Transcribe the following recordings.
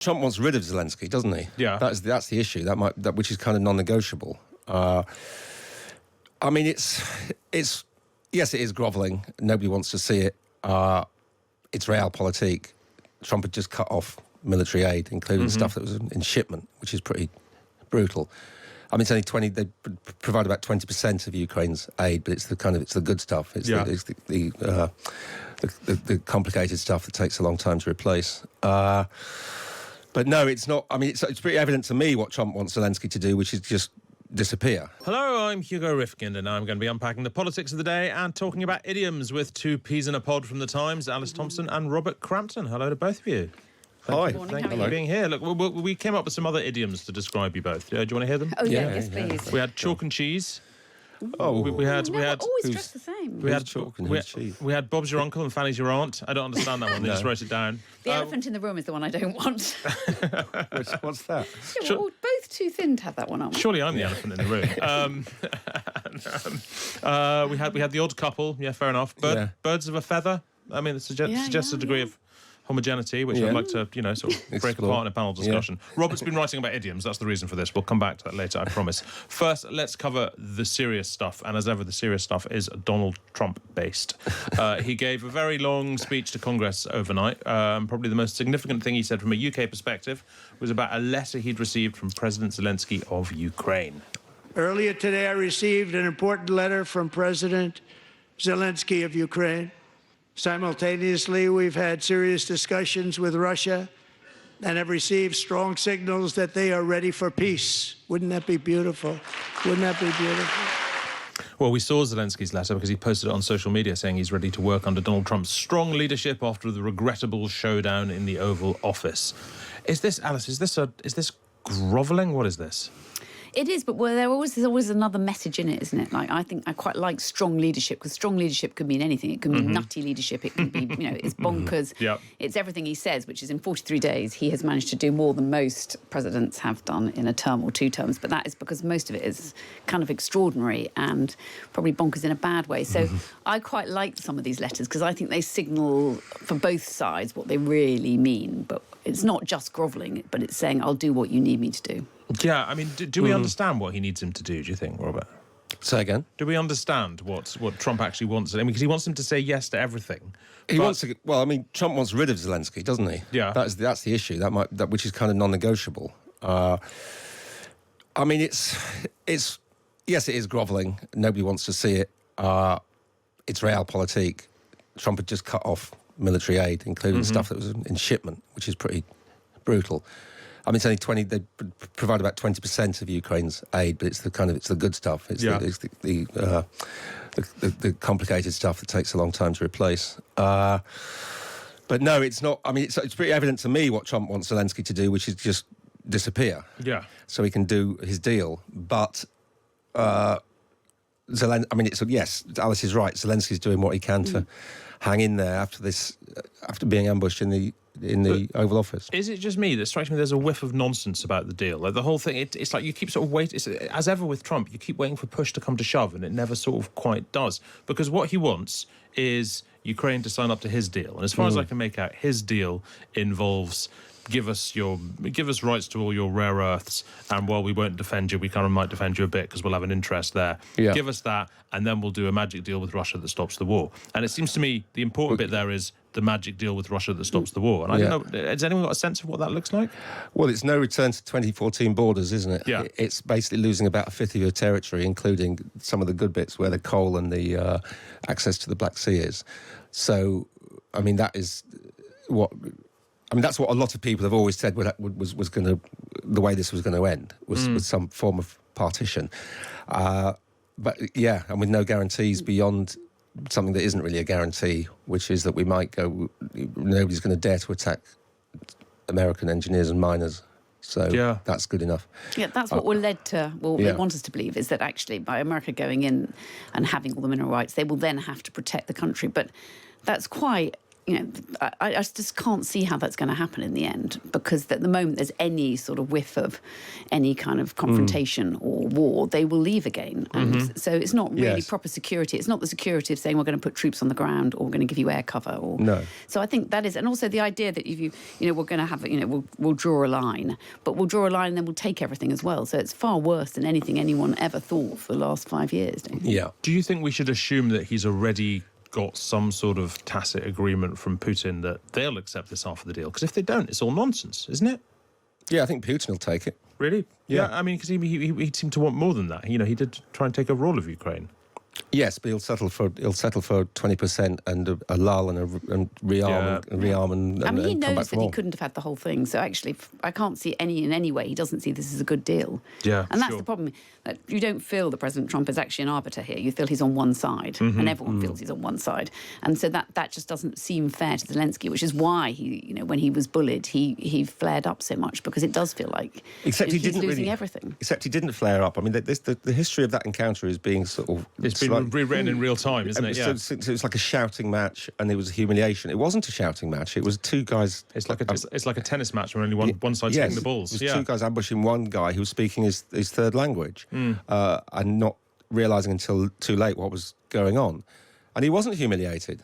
Trump wants rid of Zelensky, doesn't he? Yeah. That's the issue. Which is kind of non-negotiable. I mean, yes, it is grovelling. Nobody wants to see it. It's realpolitik. Trump had just cut off military aid, including stuff that was in shipment, which is pretty brutal. I mean, it's only 20. They provide about 20% of Ukraine's aid, but it's the good stuff. It's the complicated stuff that takes a long time to replace. But no, it's not. I mean, it's pretty evident to me what Trump wants Zelensky to do, which is just disappear. Hello, I'm Hugo Rifkind, and I'm going to be unpacking the politics of the day and talking about idioms with two peas in a pod from the Times, Alice Thompson and Robert Crampton. Hello to both of you. Hi. Thank you for being here. Look, we came up with some other idioms to describe you both. Do you want to hear them? Oh, yes, please. We had chalk and cheese. Oh, we had always dressed the same. We had chalk and cheese. We had Bob's your uncle and Fanny's your aunt. I don't understand that one. They just wrote it down. The elephant in the room is the one I don't want. What's that? Yeah, we're both too thin to have that one on. Surely I'm the elephant in the room. We had the odd couple. Yeah, fair enough. Birds of a feather. I mean, it suggests a degree of homogeneity, which I'd like to, sort of break apart in a panel discussion. Robert's been writing about idioms. That's the reason for this. We'll come back to that later, I promise. First, let's cover the serious stuff. And as ever, the serious stuff is Donald Trump-based. He gave a very long speech to Congress overnight. Probably the most significant thing he said from a UK perspective was about a letter he'd received from President Zelensky of Ukraine. Earlier today, I received an important letter from President Zelensky of Ukraine. Simultaneously, we've had serious discussions with Russia and have received strong signals that they are ready for peace. Wouldn't that be beautiful? Wouldn't that be beautiful? Well, we saw Zelensky's letter because he posted it on social media saying he's ready to work under Donald Trump's strong leadership after the regrettable showdown in the Oval Office. Is this, Alice, is this grovelling? What is this? It is, but there's always another message in it, isn't it? Like, I think I quite like strong leadership, because strong leadership could mean anything. It can mean nutty leadership. It can be, it's bonkers. Yep. It's everything he says, which is in 43 days, he has managed to do more than most presidents have done in a term or two terms. But that is because most of it is kind of extraordinary and probably bonkers in a bad way. So I quite like some of these letters because I think they signal for both sides what they really mean. But it's not just grovelling, but it's saying, I'll do what you need me to do. Yeah, I mean, do we understand what he needs him to do, do you think, Robert? Say again? Do we understand what Trump actually wants? I mean, because he wants him to say yes to everything. Well, I mean, Trump wants rid of Zelensky, doesn't he? Yeah. That's the issue, which is kind of non-negotiable. I mean, yes, it is grovelling. Nobody wants to see it. It's realpolitik. Trump had just cut off military aid, including stuff that was in shipment, which is pretty brutal. I mean, it's only 20. They provide about 20% of Ukraine's aid, but it's the good stuff. It's the complicated stuff that takes a long time to replace. But no, it's not. I mean, it's pretty evident to me what Trump wants Zelensky to do, which is just disappear. Yeah. So he can do his deal. But I mean, yes, Alice is right. Zelensky's doing what he can to hang in there after being ambushed in the Oval Office. Is it just me that strikes me there's a whiff of nonsense about the deal? Like the whole thing, it's like you keep sort of waiting. As ever with Trump, you keep waiting for push to come to shove, and it never sort of quite does. Because what he wants is Ukraine to sign up to his deal. And as far as I can make out, his deal involves give us rights to all your rare earths, and while we won't defend you, we kind of might defend you a bit because we'll have an interest there. Yeah. Give us that, and then we'll do a magic deal with Russia that stops the war. And it seems to me the important bit there is the magic deal with Russia that stops the war. And I don't know, has anyone got a sense of what that looks like? Well, it's no return to 2014 borders, isn't it? Yeah. It's basically losing about a fifth of your territory, including some of the good bits where the coal and the access to the Black Sea is. So, I mean, that's what a lot of people have always said was going to, the way this was going to end was some form of partition. But yeah, and with no guarantees beyond something that isn't really a guarantee, which is that we might go, nobody's going to dare to attack American engineers and miners. So that's good enough. Yeah, that's what we're led to, they want us to believe, is that actually by America going in and having all the mineral rights, they will then have to protect the country. But that's quite, I just can't see how that's going to happen in the end, because at the moment there's any sort of whiff of any kind of confrontation or war, they will leave again. And so it's not really proper security. It's not the security of saying we're going to put troops on the ground or we're going to give you air cover. No. So I think that is, and also the idea that if we're going to have, we'll draw a line, but we'll draw a line and then we'll take everything as well. So it's far worse than anything anyone ever thought for the last 5 years, don't you? Yeah. Do you think we should assume that he's already got some sort of tacit agreement from Putin that they'll accept this half of the deal? Because if they don't, it's all nonsense, isn't it? Yeah, I think Putin will take it. Really? Yeah. I mean, because he seemed to want more than that. He did try and take over all of Ukraine. Yes, but he'll settle for 20% and a lull and rearm and I mean, he and come back knows for that he more. couldn't have had the whole thing. So actually, I can't see in any way he doesn't see this as a good deal. Yeah, and that's sure. the problem. That you don't feel that President Trump is actually an arbiter here. You feel he's on one side, and everyone feels he's on one side. And so that just doesn't seem fair to Zelensky, which is why he, when he was bullied, he flared up so much, because it does feel like Except he he's didn't losing really, everything. Except he didn't flare up. I mean, the history of that encounter is being sort of... It's been rewritten in real time, isn't it? Yeah. So it was like a shouting match, and it was a humiliation. It wasn't a shouting match. It was two guys... It's like a tennis match where only one side's yes, hitting the balls. It was two guys ambushing one guy who was speaking his third language and not realising until too late what was going on. And he wasn't humiliated.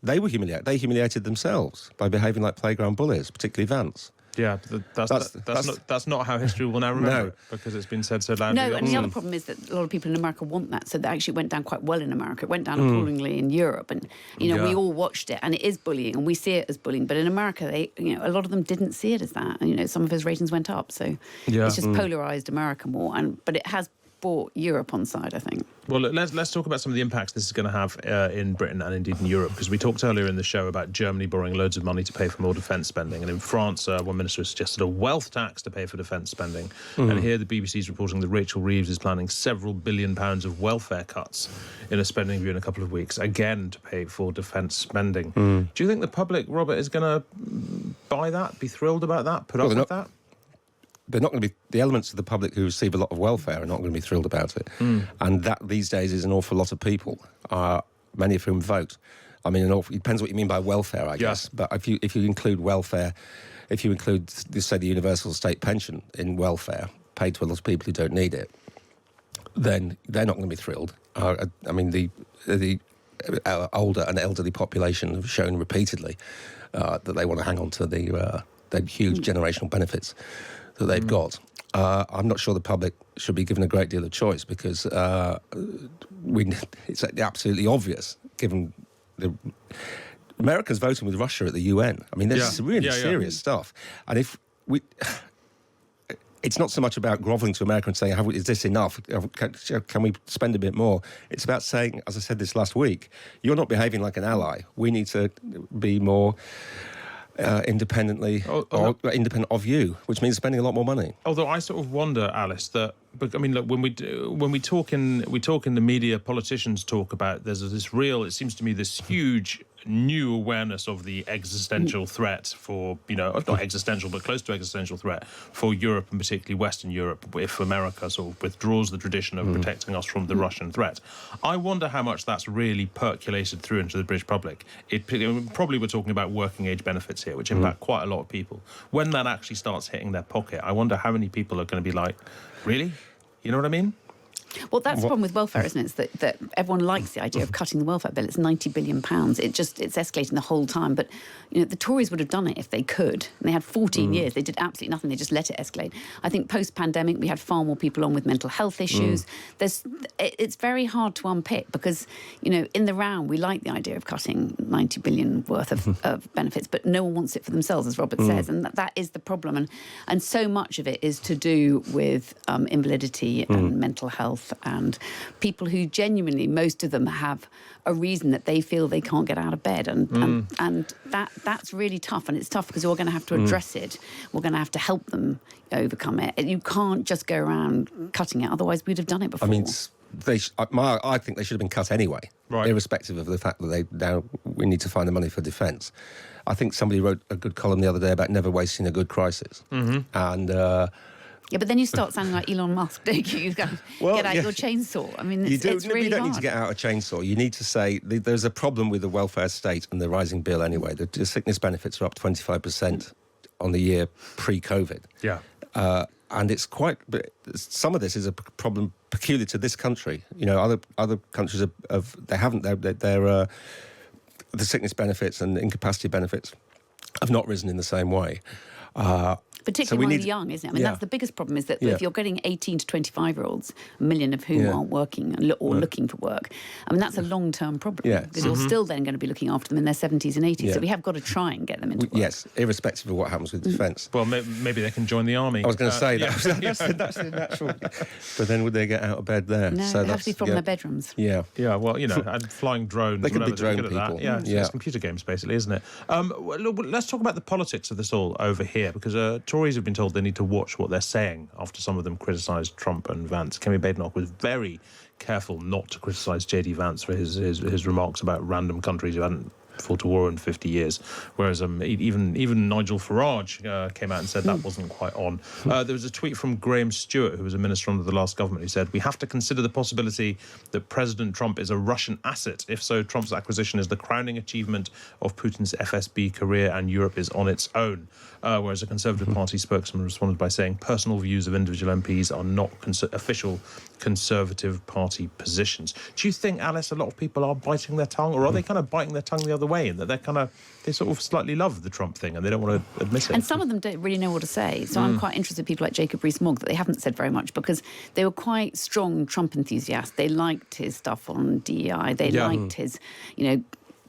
They were humiliated. They humiliated themselves by behaving like playground bullies, particularly Vance. Yeah, that's not how history will now remember it, because it's been said so loudly. No, and the other problem is that a lot of people in America want that, so that actually went down quite well in America. It went down appallingly in Europe, and we all watched it, and it is bullying, and we see it as bullying. But in America, a lot of them didn't see it as that, and some of his ratings went up. So it's just polarised America more, but it has brought Europe on side, I think. Well, let's talk about some of the impacts this is going to have in Britain and indeed in Europe, because we talked earlier in the show about Germany borrowing loads of money to pay for more defence spending, and in France, one minister has suggested a wealth tax to pay for defence spending. And here the BBC is reporting that Rachel Reeves is planning several £billion of welfare cuts in a spending review in a couple of weeks, again to pay for defence spending. Do you think the public, Robert, is going to buy that, be thrilled about that, put up with that? They're not going to be... The elements of the public who receive a lot of welfare are not going to be thrilled about it. And that, these days, is an awful lot of people, many of whom vote. I mean, it depends what you mean by welfare, I guess. But if you include welfare, if you include, say, the universal state pension in welfare, paid to a lot of people who don't need it, then they're not going to be thrilled. I mean, the older and elderly population have shown repeatedly that they want to hang on to the huge generational benefits that they've got. I'm not sure the public should be given a great deal of choice, because it's absolutely obvious, given America's voting with Russia at the UN. I mean, this is really serious stuff. And if we... It's not so much about grovelling to America and saying, is this enough? Can we spend a bit more? It's about saying, as I said this last week, you're not behaving like an ally. We need to be more... independent of you, which means spending a lot more money. Although I sort of wonder, Alice, that, I mean, look, when we talk in the media, politicians talk about there's this real, it seems to me, this huge new awareness of the existential threat for, not existential, but close to existential threat for Europe, and particularly Western Europe, if America sort of withdraws the tradition of protecting us from the Russian threat. I wonder how much that's really percolated through into the British public. Probably we're talking about working age benefits here, which impact quite a lot of people. When that actually starts hitting their pocket, I wonder how many people are going to be like, really? You know what I mean? Well, that's the problem with welfare, isn't it? It's that everyone likes the idea of cutting the welfare bill. It's £90 billion. It's escalating the whole time. But, the Tories would have done it if they could. And they had 14 years. They did absolutely nothing. They just let it escalate. I think post-pandemic, we had far more people on with mental health issues. It's very hard to unpick because, in the round, we like the idea of cutting 90 billion worth of benefits, but no one wants it for themselves, as Robert says. And that is the problem. And so much of it is to do with invalidity and mental health, and people who genuinely, most of them have a reason that they feel they can't get out of bed, and that's really tough. And it's tough because we're going to have to address it. We're going to have to help them overcome it. You can't just go around cutting it, otherwise we'd have done it before. I mean, I think they should have been cut anyway, irrespective of the fact that we need to find the money for defence. I think somebody wrote a good column the other day about never wasting a good crisis, and Yeah, but then you start sounding like Elon Musk, don't you? You go, get out your chainsaw. I mean, it's really you don't hard. need to get out a chainsaw. You need to say there's a problem with the welfare state and the rising bill anyway. The sickness benefits are up 25% on the year pre-COVID. Yeah. And it's quite. Some of this is a problem peculiar to this country. You know, other countries they haven't. The sickness benefits and incapacity benefits have not risen in the same way. Particularly among the young, isn't it? I mean, that's the biggest problem, is that if you're getting 18 to 25-year-olds, a million of whom aren't working or looking for work, I mean, that's a long-term problem. Yeah. Because you're still then going to be be looking after them in their 70s and 80s. Yeah. So we have got to try and get them into work. Yes, irrespective of what happens with defence. Well, maybe they can join the army. I was going to say that. That's the natural. But then would they get out of bed there? No, so they have to be from their bedrooms. Yeah. Yeah, well, you know, and flying drones. They could be drone good at people. that. Yeah, it's computer games, basically, isn't it? Let's talk about the politics of this all over here, because Tories have been told they need to watch what they're saying after some of them criticised Trump and Vance. Kemi Badenoch was very careful not to criticise J.D. Vance for his remarks about random countries who hadn't fought a war in 50 years, whereas even Nigel Farage came out and said that wasn't quite on. There was a tweet from Graham Stewart, who was a minister under the last government, who said, "We have to consider the possibility that President Trump is a Russian asset. If so, Trump's acquisition is the crowning achievement of Putin's FSB career, and Europe is on its own." Whereas a Conservative Party spokesman responded by saying personal views of individual MPs are not official Conservative Party positions. Do you think, Alice, a lot of people are biting their tongue, or are they kind of biting their tongue the other way, in that they sort of slightly love the Trump thing and they don't want to admit it? And some of them don't really know what to say. So I'm quite interested in people like Jacob Rees-Mogg, that they haven't said very much, because they were quite strong Trump enthusiasts. They liked his stuff on DEI. They liked his,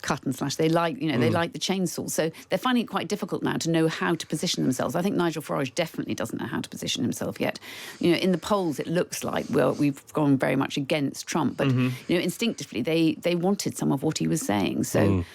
cut and slash. They like, they like the chainsaw. So they're finding it quite difficult now to know how to position themselves. I think Nigel Farage definitely doesn't know how to position himself yet. In the polls, it looks like, well, we've gone very much against Trump, but instinctively they wanted some of what he was saying. So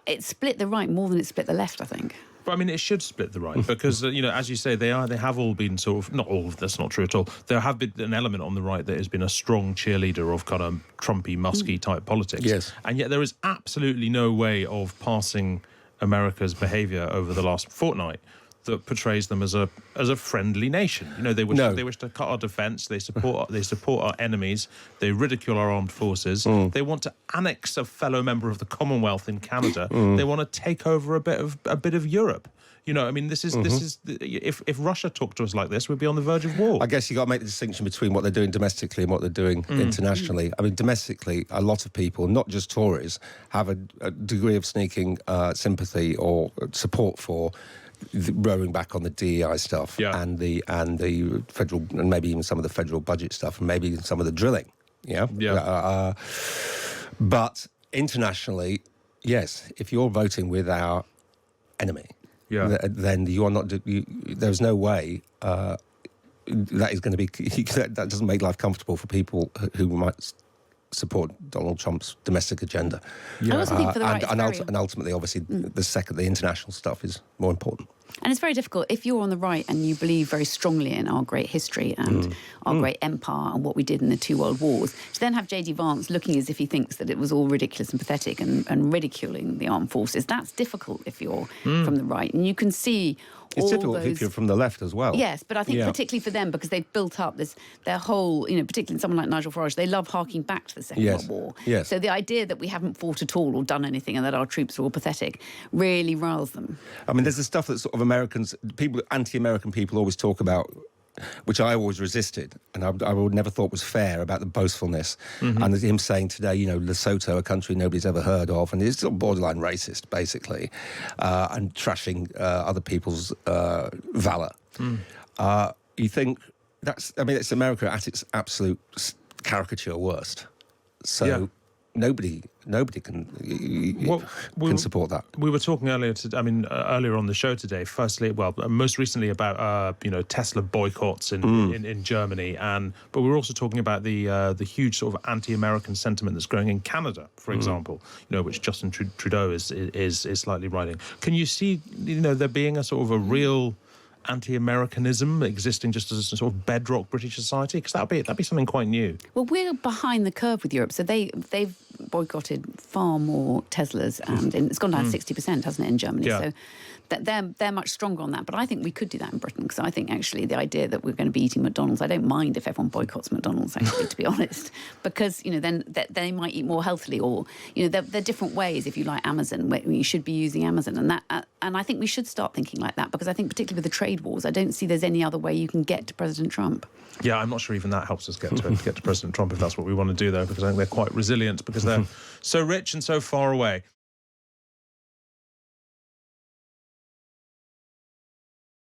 it split the right more than it split the left, I think. But I mean, it should split the right, because as you say, they have all been sort of, not all. That's not true at all. There have been an element on the right that has been a strong cheerleader of kind of Trumpy, Musky type politics. Yes, and yet there is absolutely no way of parsing America's behaviour over the last fortnight that portrays them as a friendly nation. They wish to cut our defence. They support our enemies. They ridicule our armed forces. They want to annex a fellow member of the Commonwealth in Canada. They want to take over a bit of Europe. This is if Russia talked to us like this, we'd be on the verge of war. I guess you got to make the distinction between what they're doing domestically and what they're doing internationally. I mean, domestically, a lot of people, not just Tories, have a degree of sneaking sympathy or support for rowing back on the DEI stuff and the federal, and maybe even some of the federal budget stuff, and maybe even some of the drilling. But internationally, yes, if you're voting with our enemy, then you are not. There's no way that is going to be. That doesn't make life comfortable for people who might support Donald Trump's domestic agenda. I also think for the right, and ultimately, obviously, the international stuff is more important. And it's very difficult if you're on the right and you believe very strongly in our great history and our great empire and what we did in the 2 World Wars, to then have J.D. Vance looking as if he thinks that it was all ridiculous and pathetic and ridiculing the armed forces. That's difficult if you're from the right. And you can see it's difficult if you're from the left as well. Yes, but I think particularly for them, because they've built up their whole, particularly someone like Nigel Farage, they love harking back to the Second World War. Yes. So the idea that we haven't fought at all or done anything and that our troops are all pathetic really riles them. I mean, there's the stuff that sort of anti-American people always talk about, which I always resisted, and I would never thought was fair, about the boastfulness. And him saying today, Lesotho, a country nobody's ever heard of, and it's sort of borderline racist, basically, and trashing other people's valour. You think it's America at its absolute caricature worst. So nobody can support that. We were talking earlier on the show today. Firstly, most recently about Tesla boycotts in Germany, but we were also talking about the huge sort of anti-American sentiment that's growing in Canada, for example. Which Justin Trudeau is slightly riding. Can you see there being a sort of a real anti-Americanism existing just as a sort of bedrock British society? Because that'd be something quite new. Well, we're behind the curve with Europe, so they've boycotted far more Teslas, and it's gone down 60%, hasn't it, in Germany? Yeah. So they're much stronger on that. But I think we could do that in Britain, because I think actually the idea that we're going to be eating McDonald's, I don't mind if everyone boycotts McDonald's, actually, to be honest, because then they might eat more healthily, or there are different ways. If you like Amazon, where you should be using Amazon, and I think we should start thinking like that, because I think particularly with the trade wars, I don't see there's any other way you can get to President Trump. Yeah, I'm not sure even that helps us get to President Trump, if that's what we want to do, though, because I think they're quite resilient because they're so rich and so far away.